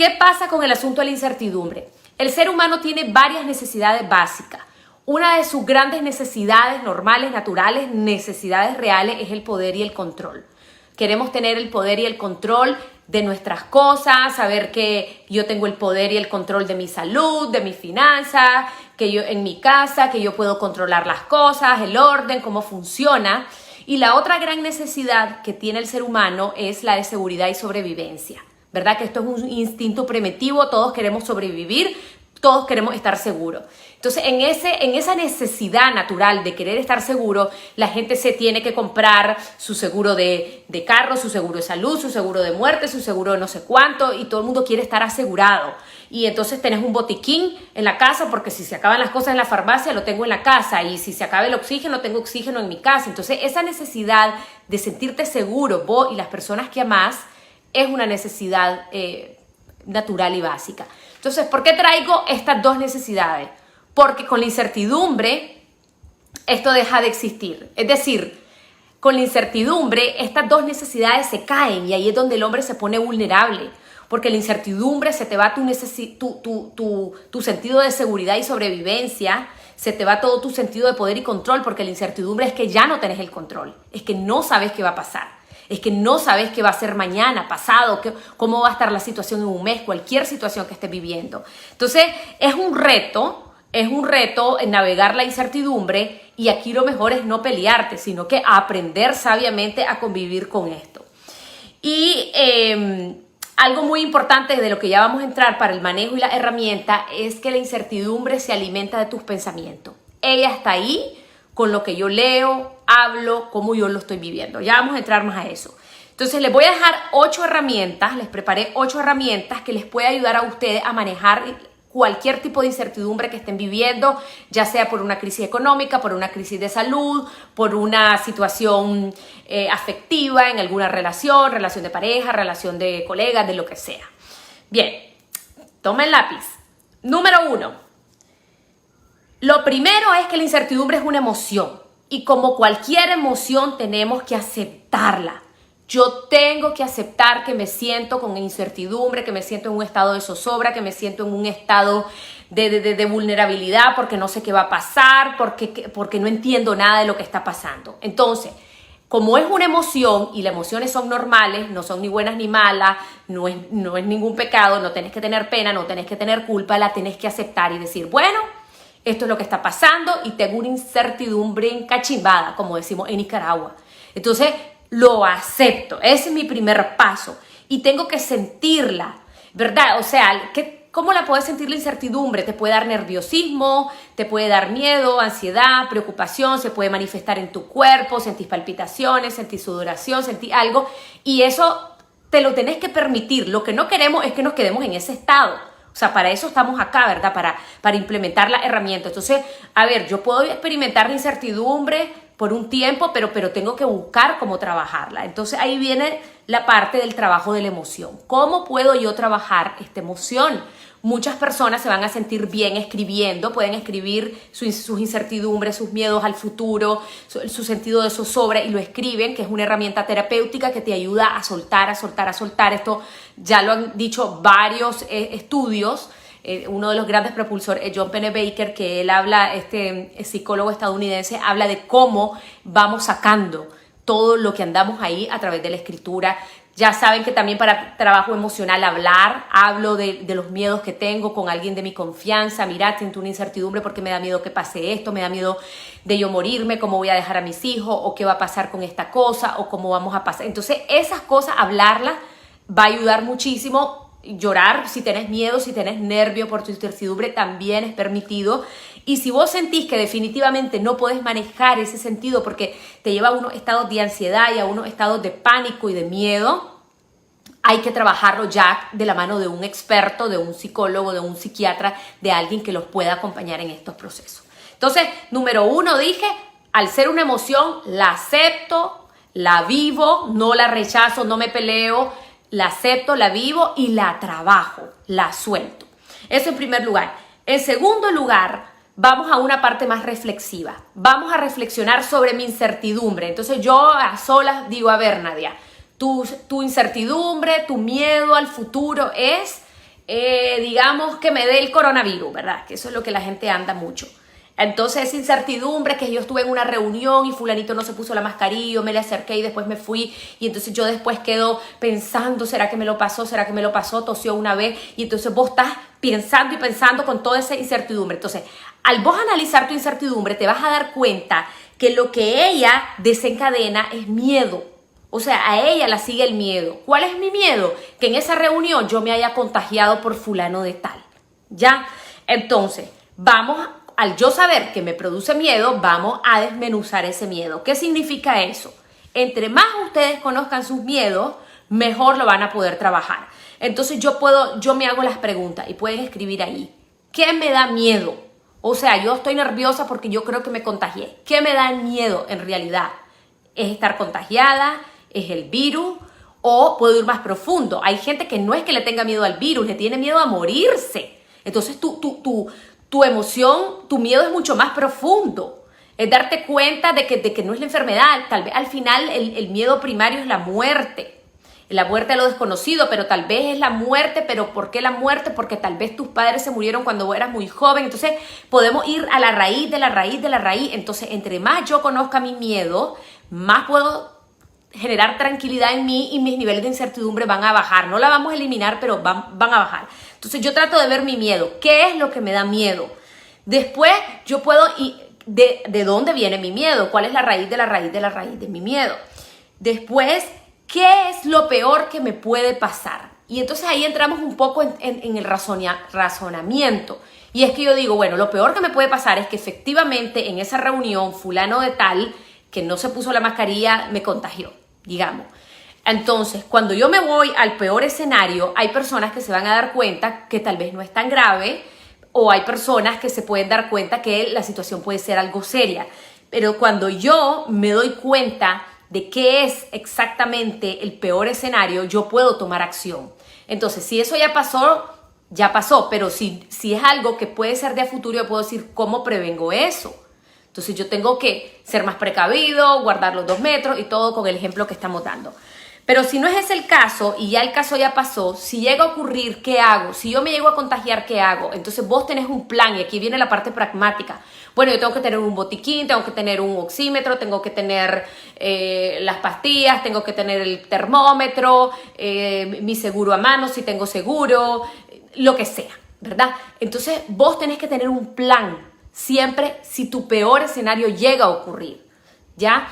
¿Qué pasa con el asunto de la incertidumbre? El ser humano tiene varias necesidades básicas. Una de sus grandes necesidades normales, naturales, necesidades reales es el poder y el control. Queremos tener el poder y el control de nuestras cosas, saber que yo tengo el poder y el control de mi salud, de mis finanzas, que yo en mi casa, que yo puedo controlar las cosas, el orden, cómo funciona. Y la otra gran necesidad que tiene el ser humano es la de seguridad y sobrevivencia. ¿Verdad? Que esto es un instinto primitivo, todos queremos sobrevivir, todos queremos estar seguros. Entonces, en esa necesidad natural de querer estar seguro, la gente se tiene que comprar su seguro de carro, su seguro de salud, su seguro de muerte, su seguro de no sé cuánto, y todo el mundo quiere estar asegurado. Y entonces tenés un botiquín en la casa, porque si se acaban las cosas en la farmacia, lo tengo en la casa, y si se acaba el oxígeno, tengo oxígeno en mi casa. Entonces, esa necesidad de sentirte seguro, vos y las personas que amás, es una necesidad natural y básica. Entonces, ¿por qué traigo estas dos necesidades? Porque con la incertidumbre esto deja de existir. Es decir, con la incertidumbre estas dos necesidades se caen y ahí es donde el hombre se pone vulnerable. Porque la incertidumbre se te va tu sentido de seguridad y sobrevivencia, se te va todo tu sentido de poder y control, porque la incertidumbre es que ya no tenés el control, es que no sabes qué va a pasar. Es que no sabes qué va a ser mañana, pasado, cómo va a estar la situación en un mes, cualquier situación que estés viviendo. Entonces, es un reto en navegar la incertidumbre y aquí lo mejor es no pelearte, sino que aprender sabiamente a convivir con esto. Y algo muy importante de lo que ya vamos a entrar para el manejo y la herramienta es que la incertidumbre se alimenta de tus pensamientos. Ella está ahí con lo que yo leo, hablo, cómo yo lo estoy viviendo. Ya vamos a entrar más a eso. Entonces les voy a dejar 8 herramientas, les preparé 8 herramientas que les puede ayudar a ustedes a manejar cualquier tipo de incertidumbre que estén viviendo, ya sea por una crisis económica, por una crisis de salud, por una situación afectiva en alguna relación de pareja, relación de colegas, de lo que sea. Bien, tomen lápiz. Número 1. Lo primero es que la incertidumbre es una emoción y como cualquier emoción tenemos que aceptarla. Yo tengo que aceptar que me siento con incertidumbre, que me siento en un estado de zozobra, que me siento en un estado de vulnerabilidad porque no sé qué va a pasar, porque no entiendo nada de lo que está pasando. Entonces, como es una emoción y las emociones son normales, no son ni buenas ni malas, no es ningún pecado, no tenés que tener pena, no tenés que tener culpa, la tenés que aceptar y decir, bueno, esto es lo que está pasando y tengo una incertidumbre encachimbada, como decimos en Nicaragua. Entonces, lo acepto. Ese es mi primer paso. Y tengo que sentirla, ¿verdad? O sea, ¿cómo la puedes sentir la incertidumbre? Te puede dar nerviosismo, te puede dar miedo, ansiedad, preocupación, se puede manifestar en tu cuerpo, sentís palpitaciones, sentís sudoración, sentís algo. Y eso te lo tenés que permitir. Lo que no queremos es que nos quedemos en ese estado. O sea, para eso estamos acá, ¿verdad? Para implementar la herramienta. Entonces, a ver, yo puedo experimentar la incertidumbre por un tiempo, pero tengo que buscar cómo trabajarla. Entonces, ahí viene la parte del trabajo de la emoción. ¿Cómo puedo yo trabajar esta emoción? Muchas personas se van a sentir bien escribiendo, pueden escribir sus incertidumbres, sus miedos al futuro, su sentido de zozobra y lo escriben, que es una herramienta terapéutica que te ayuda a soltar, a soltar, a soltar. Esto ya lo han dicho varios estudios. Uno de los grandes propulsores es John Pennebaker, que él habla, psicólogo estadounidense, habla de cómo vamos sacando todo lo que andamos ahí a través de la escritura. Ya saben que también para trabajo emocional hablo de los miedos que tengo con alguien de mi confianza. Mira, siento una incertidumbre porque me da miedo que pase esto, me da miedo de yo morirme, cómo voy a dejar a mis hijos, o qué va a pasar con esta cosa, o cómo vamos a pasar. Entonces, esas cosas, hablarlas, va a ayudar muchísimo. Llorar si tenés miedo, si tenés nervio por tu incertidumbre, también es permitido. Y si vos sentís que definitivamente no podés manejar ese sentido porque te lleva a unos estados de ansiedad y a unos estados de pánico y de miedo, hay que trabajarlo ya de la mano de un experto, de un psicólogo, de un psiquiatra, de alguien que los pueda acompañar en estos procesos. Entonces, número 1, dije, al ser una emoción, la acepto, la vivo, no la rechazo, no me peleo, la acepto, la vivo y la trabajo, la suelto. Eso en primer lugar. En segundo lugar, vamos a una parte más reflexiva. Vamos a reflexionar sobre mi incertidumbre. Entonces yo a solas digo, a ver, Nadia, tu incertidumbre, tu miedo al futuro es digamos que me dé el coronavirus, ¿verdad? Que eso es lo que la gente anda mucho. Entonces esa incertidumbre que yo estuve en una reunión y fulanito no se puso la mascarilla, yo me le acerqué y después me fui y entonces yo después quedo pensando, ¿será que me lo pasó? ¿Será que me lo pasó? Tosió una vez y entonces vos estás pensando y pensando con toda esa incertidumbre. Entonces, al vos analizar tu incertidumbre te vas a dar cuenta que lo que ella desencadena es miedo. O sea, a ella la sigue el miedo. ¿Cuál es mi miedo? Que en esa reunión yo me haya contagiado por fulano de tal. ¿Ya? Entonces, al yo saber que me produce miedo, vamos a desmenuzar ese miedo. ¿Qué significa eso? Entre más ustedes conozcan sus miedos, mejor lo van a poder trabajar. Entonces yo me hago las preguntas y pueden escribir ahí. ¿Qué me da miedo? O sea, yo estoy nerviosa porque yo creo que me contagié. ¿Qué me da miedo en realidad? ¿Es estar contagiada? ¿Es el virus? ¿O puedo ir más profundo? Hay gente que no es que le tenga miedo al virus, le tiene miedo a morirse. Entonces tu emoción, tu miedo es mucho más profundo. Es darte cuenta de que no es la enfermedad. Tal vez al final el miedo primario es la muerte. La muerte a lo desconocido, pero tal vez es la muerte. ¿Pero por qué la muerte? Porque tal vez tus padres se murieron cuando vos eras muy joven. Entonces podemos ir a la raíz de la raíz de la raíz. Entonces entre más yo conozca mi miedo, más puedo generar tranquilidad en mí y mis niveles de incertidumbre van a bajar. No la vamos a eliminar, pero van a bajar. Entonces yo trato de ver mi miedo. ¿Qué es lo que me da miedo? Después yo puedo ¿de dónde viene mi miedo? ¿Cuál es la raíz de la raíz de la raíz de mi miedo? Después, ¿qué es lo peor que me puede pasar? Y entonces ahí entramos un poco en el razonamiento. Y es que yo digo, bueno, lo peor que me puede pasar es que efectivamente en esa reunión fulano de tal que no se puso la mascarilla me contagió, digamos. Entonces, cuando yo me voy al peor escenario, hay personas que se van a dar cuenta que tal vez no es tan grave, o hay personas que se pueden dar cuenta que la situación puede ser algo seria. Pero cuando yo me doy cuenta de qué es exactamente el peor escenario, yo puedo tomar acción. Entonces, si eso ya pasó, pero si es algo que puede ser de a futuro, yo puedo decir, ¿cómo prevengo eso? Entonces, yo tengo que ser más precavido, guardar los 2 metros y todo con el ejemplo que estamos dando. Pero si no es ese el caso y ya el caso ya pasó, si llega a ocurrir, ¿qué hago? Si yo me llego a contagiar, ¿qué hago? Entonces vos tenés un plan y aquí viene la parte pragmática. Bueno, yo tengo que tener un botiquín, tengo que tener un oxímetro, tengo que tener las pastillas, tengo que tener el termómetro, mi seguro a mano, si tengo seguro, lo que sea, ¿verdad? Entonces vos tenés que tener un plan siempre si tu peor escenario llega a ocurrir, ¿ya?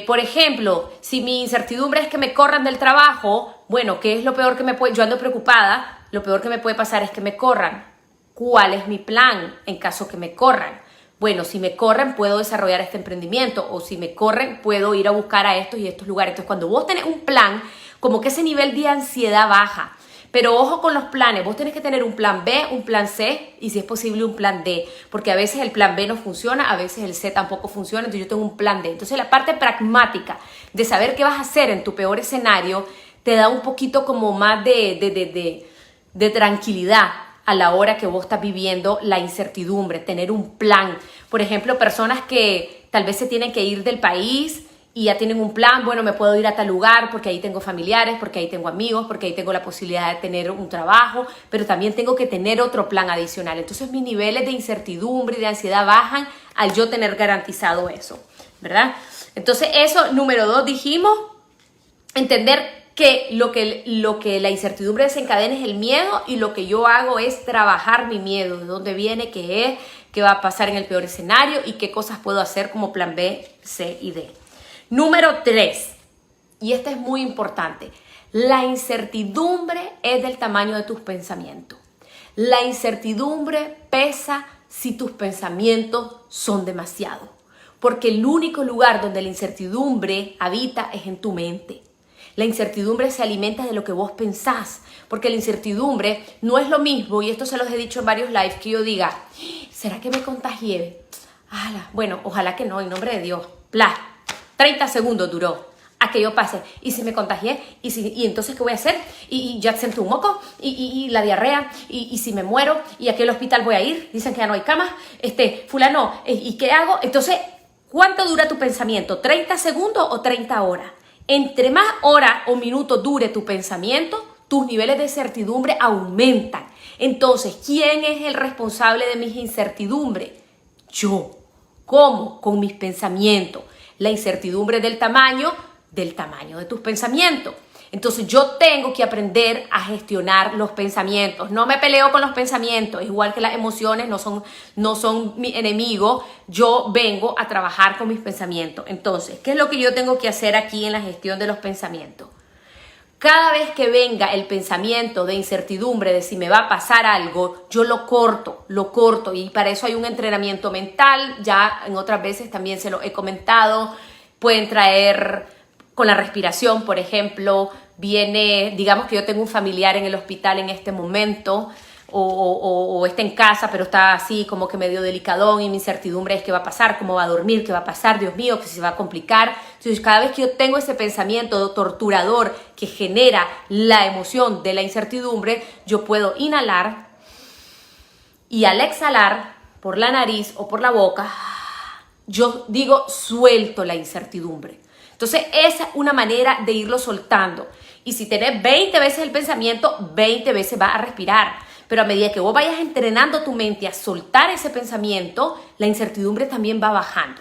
Por ejemplo, si mi incertidumbre es que me corran del trabajo, bueno, ¿qué es lo peor que me puede? Yo ando preocupada, lo peor que me puede pasar es que me corran. ¿Cuál es mi plan en caso que me corran? Bueno, si me corren puedo desarrollar este emprendimiento, o si me corren puedo ir a buscar a estos y estos lugares. Entonces, cuando vos tenés un plan, como que ese nivel de ansiedad baja. Pero ojo con los planes, vos tenés que tener un plan B, un plan C y si es posible un plan D, porque a veces el plan B no funciona, a veces el C tampoco funciona, entonces yo tengo un plan D. Entonces la parte pragmática de saber qué vas a hacer en tu peor escenario te da un poquito como más de tranquilidad a la hora que vos estás viviendo la incertidumbre, tener un plan. Por ejemplo, personas que tal vez se tienen que ir del país y ya tienen un plan, bueno, me puedo ir a tal lugar porque ahí tengo familiares, porque ahí tengo amigos, porque ahí tengo la posibilidad de tener un trabajo, pero también tengo que tener otro plan adicional. Entonces mis niveles de incertidumbre y de ansiedad bajan al yo tener garantizado eso, ¿verdad? Entonces eso, número 2, dijimos, entender que lo que la incertidumbre desencadena es el miedo y lo que yo hago es trabajar mi miedo, de dónde viene, qué es, qué va a pasar en el peor escenario y qué cosas puedo hacer como plan B, C y D. Número 3, y este es muy importante, la incertidumbre es del tamaño de tus pensamientos. La incertidumbre pesa si tus pensamientos son demasiado, porque el único lugar donde la incertidumbre habita es en tu mente. La incertidumbre se alimenta de lo que vos pensás, porque la incertidumbre no es lo mismo, y esto se los he dicho en varios lives, que yo diga, ¿será que me contagié? Bueno, ojalá que no, en nombre de Dios, 30 segundos duró a que yo pase. ¿Y si me contagié? ¿Y entonces qué voy a hacer? ¿Y ya senté un moco? ¿Y la diarrea? ¿Y si me muero? ¿Y a qué hospital voy a ir? Dicen que ya no hay camas. Fulano, ¿y qué hago? Entonces, ¿cuánto dura tu pensamiento? ¿30 segundos o 30 horas? Entre más horas o minutos dure tu pensamiento, tus niveles de certidumbre aumentan. Entonces, ¿quién es el responsable de mis incertidumbres? Yo. ¿Cómo? Con mis pensamientos. La incertidumbre del tamaño de tus pensamientos. Entonces yo tengo que aprender a gestionar los pensamientos. No me peleo con los pensamientos, igual que las emociones no son mi enemigo. Yo vengo a trabajar con mis pensamientos. Entonces, ¿qué es lo que yo tengo que hacer aquí en la gestión de los pensamientos? Cada vez que venga el pensamiento de incertidumbre de si me va a pasar algo, yo lo corto y para eso hay un entrenamiento mental. Ya en otras veces también se lo he comentado. Pueden traer con la respiración, por ejemplo, digamos que yo tengo un familiar en el hospital en este momento o está en casa, pero está así como que medio delicadón y mi incertidumbre es qué va a pasar, cómo va a dormir, qué va a pasar, Dios mío, que se va a complicar. Entonces, cada vez que yo tengo ese pensamiento torturador que genera la emoción de la incertidumbre, yo puedo inhalar y al exhalar por la nariz o por la boca, yo digo, suelto la incertidumbre. Entonces, esa es una manera de irlo soltando. Y si tenés 20 veces el pensamiento, 20 veces vas a respirar. Pero a medida que vos vayas entrenando tu mente a soltar ese pensamiento, la incertidumbre también va bajando.